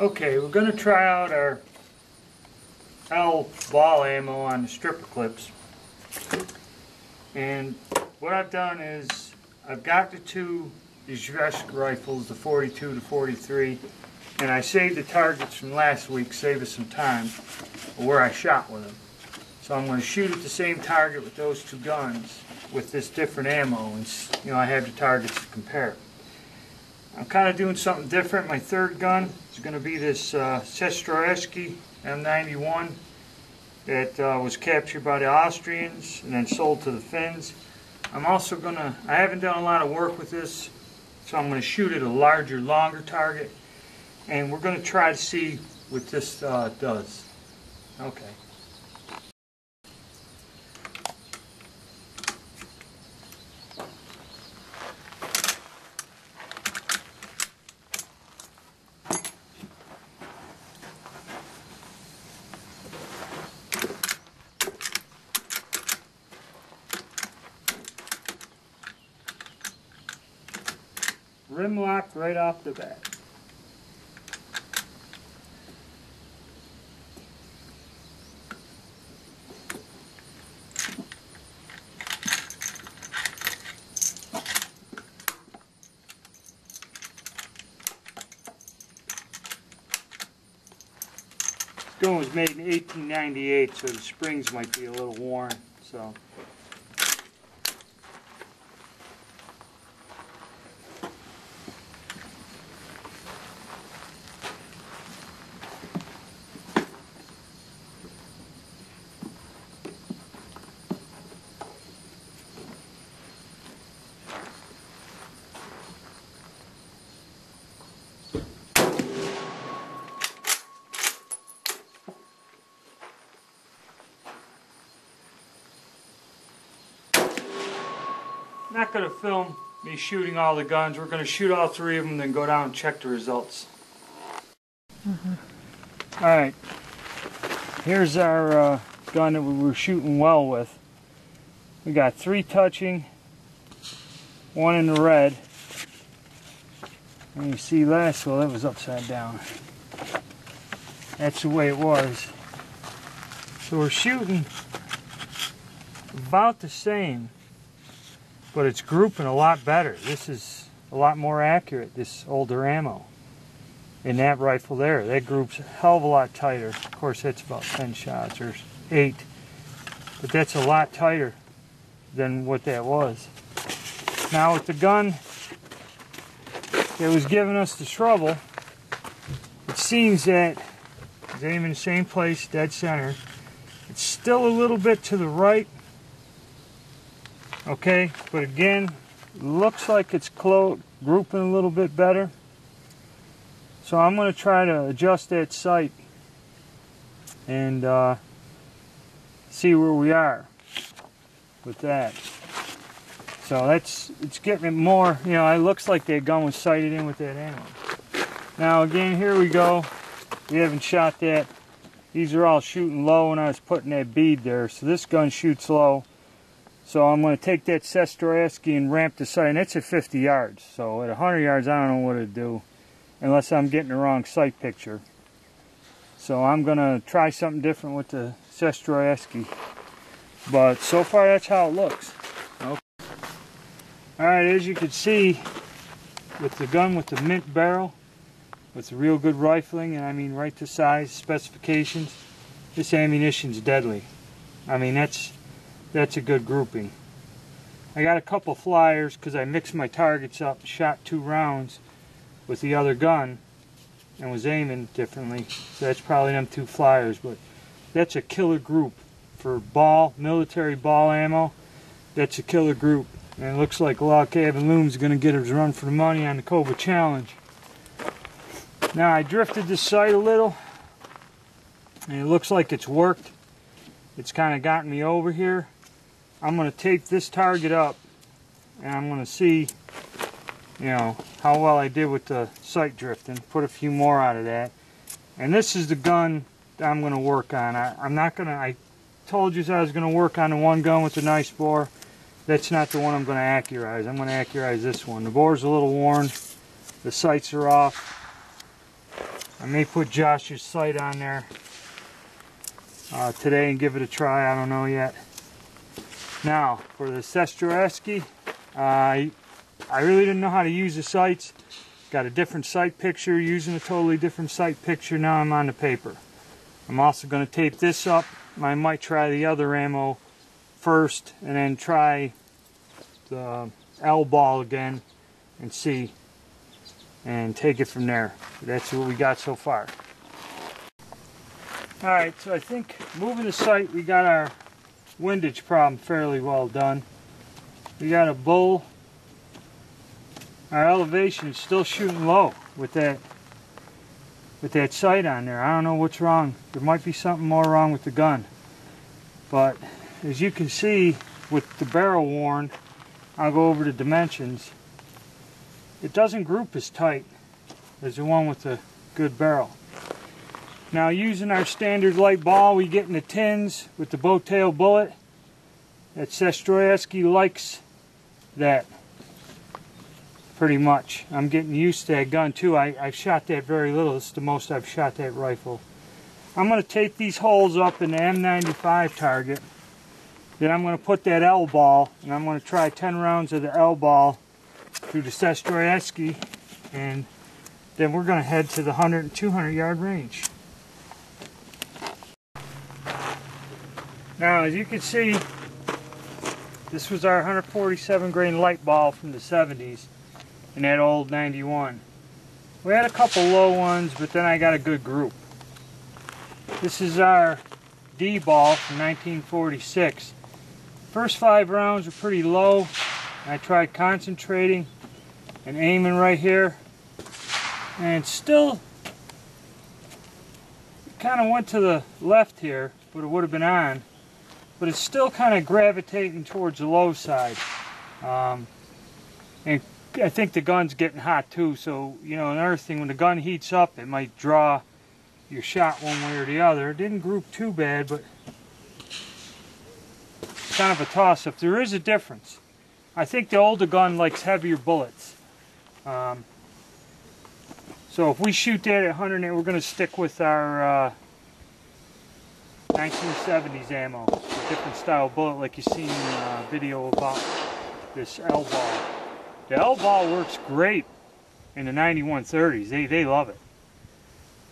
Okay, we're going to try out our L ball ammo on the stripper clips. And what I've done is I've got the two Izhevsk rifles, the 42 to 43, and I saved the targets from last week, save us some time, where I shot with them. So I'm going to shoot at the same target with those two guns with this different ammo, and I have the targets to compare. I'm kind of doing something different. My third gun is going to be this Sestroevsky M91 that was captured by the Austrians and then sold to the Finns. I'm also going to, I haven't done a lot of work with this, so I'm going to shoot at a larger, longer target, and we're going to try to see what this does. Okay. Rim lock right off the bat. This gun was made in 1898, so the springs might be a little worn. So. Not going to film me shooting all the guns. We're going to shoot all three of them, then go down and check the results. Alright, here's our gun that we were shooting well with. We got 3 touching, 1 in the red. And you see last, well, it was upside down. That's the way it was. So we're shooting about the same, but it's grouping a lot better. This is a lot more accurate, this older ammo. And that rifle there, that groups a hell of a lot tighter. Of course, that's about 10 shots or 8. But that's a lot tighter than what that was. Now with the gun that was giving us the trouble, it seems that it's aiming in the same place, dead center. It's still a little bit to the right. Okay, but again, looks like it's grouping a little bit better. So I'm going to try to adjust that sight and see where we are with that. So it's getting it more, it looks like that gun was sighted in with that ammo. Now again, here we go. We haven't shot that. These are all shooting low when I was putting that bead there. So this gun shoots low. So I'm going to take that Sestroevsky and ramp the sight, and it's at 50 yards. So at 100 yards, I don't know what it'd do, unless I'm getting the wrong sight picture. So I'm going to try something different with the Sestroevsky. But so far, that's how it looks. Okay. Alright, as you can see, with the gun with the mint barrel, with the real good rifling, and I mean right to size, specifications, this ammunition's deadly. I mean, that's a good grouping. I got a couple flyers because I mixed my targets up, shot 2 rounds with the other gun and was aiming differently. So that's probably them 2 flyers, but that's a killer group for military ball ammo. That's a killer group. And it looks like Log Cabin Loom's going to get his run for the money on the Cobra Challenge. Now I drifted this sight a little, and it looks like it's worked. It's kind of gotten me over here. I'm going to tape this target up, and I'm going to see, how well I did with the sight drifting. Put a few more out of that. And this is the gun that I'm going to work on. I told you I was going to work on the one gun with the nice bore. That's not the one I'm going to accurize. I'm going to accurize this one. The bore's a little worn. The sights are off. I may put Josh's sight on there today and give it a try. I don't know yet. Now, for the Sestroretsky, I really didn't know how to use the sights. Got a different sight picture, using a totally different sight picture. Now I'm on the paper. I'm also going to tape this up. I might try the other ammo first and then try the L ball again and see and take it from there. That's what we got so far. Alright, so I think moving the sight, we got our windage problem fairly well done. We got a bull. Our elevation is still shooting low with that sight on there. I don't know what's wrong. There might be something more wrong with the gun. But as you can see with the barrel worn, I'll go over the dimensions. It doesn't group as tight as the one with the good barrel. Now, using our standard light ball we get in the tins with the bow tail bullet, that Sestroretsky likes that pretty much. I'm getting used to that gun too. I've shot that very little. This is the most I've shot that rifle. I'm going to tape these holes up in the M95 target. Then I'm going to put that L ball, and I'm going to try 10 rounds of the L ball through the Sestroretsky, and then we're going to head to the 100 and 200 yard range. Now, as you can see, this was our 147 grain light ball from the 70s in that old 91. We had a couple low ones, but then I got a good group. This is our D ball from 1946. First 5 rounds were pretty low. I tried concentrating and aiming right here, and still kind of went to the left here, but it would have been on. But it's still kind of gravitating towards the low side. And I think the gun's getting hot too, so, you know, another thing, when the gun heats up, it might draw your shot one way or the other. It didn't group too bad, but it's kind of a toss-up. There is a difference. I think the older gun likes heavier bullets. So if we shoot that at 100, we're going to stick with our 1970s ammo. A different style bullet, like you seen in a video about this L ball. The L ball works great in the 91 30s. They love it.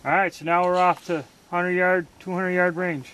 Alright, so now we're off to 100 yard, 200 yard range.